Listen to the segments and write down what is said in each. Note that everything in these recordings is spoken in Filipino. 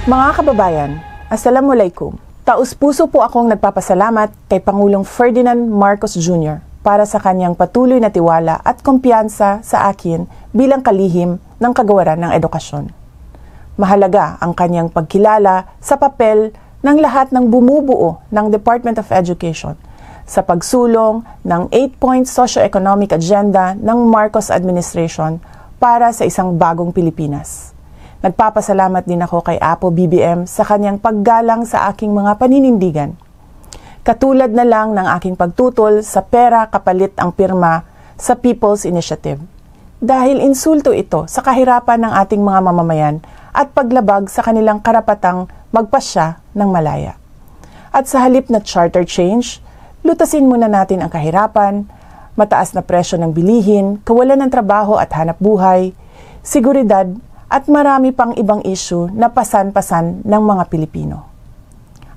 Mga kababayan, Assalamualaikum. Taus-puso po akong nagpapasalamat kay Pangulong Ferdinand Marcos Jr. para sa kanyang patuloy na tiwala at kumpiyansa sa akin bilang kalihim ng kagawaran ng edukasyon. Mahalaga ang kanyang pagkilala sa papel ng lahat ng bumubuo ng Department of Education sa pagsulong ng 8-point socio-economic agenda ng Marcos administration para sa isang bagong Pilipinas. Nagpapasalamat din ako kay Apo BBM sa kanyang paggalang sa aking mga paninindigan. Katulad na lang ng aking pagtutol sa pera kapalit ang pirma sa People's Initiative. Dahil insulto ito sa kahirapan ng ating mga mamamayan at paglabag sa kanilang karapatang magpasya ng malaya. At sa halip na charter change, lutasin muna natin ang kahirapan, mataas na presyo ng bilihin, kawalan ng trabaho at hanap buhay, seguridad, at marami pang ibang issue na pasan-pasan ng mga Pilipino.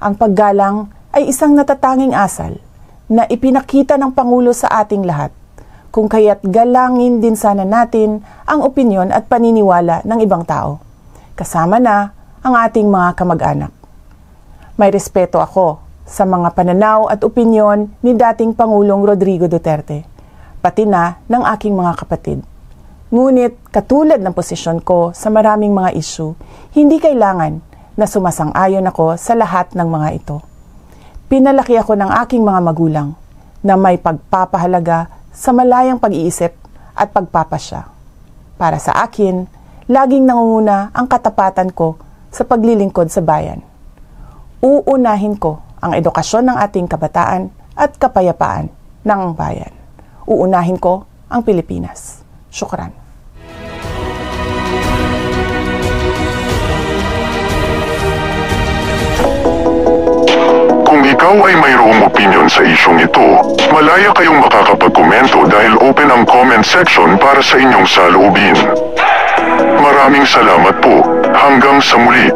Ang paggalang ay isang natatanging asal na ipinakita ng Pangulo sa ating lahat, kung kaya't galangin din sana natin ang opinyon at paniniwala ng ibang tao, kasama na ang ating mga kamag-anak. May respeto ako sa mga pananaw at opinyon ni dating Pangulong Rodrigo Duterte, pati na ng aking mga kapatid. Ngunit katulad ng posisyon ko sa maraming mga issue, hindi kailangan na sumasang-ayon ako sa lahat ng mga ito. Pinalaki ako ng aking mga magulang na may pagpapahalaga sa malayang pag-iisip at pagpapasya. Para sa akin, laging nangunguna ang katapatan ko sa paglilingkod sa bayan. Uunahin ko ang edukasyon ng ating kabataan at kapayapaan ng bayan. Uunahin ko ang Pilipinas. Syukran. Kung ikaw ay mayroong opinion sa isyong ito, malaya kayong makakapagkomento dahil open ang comment section para sa inyong saloobin. Maraming salamat po. Hanggang sa muli.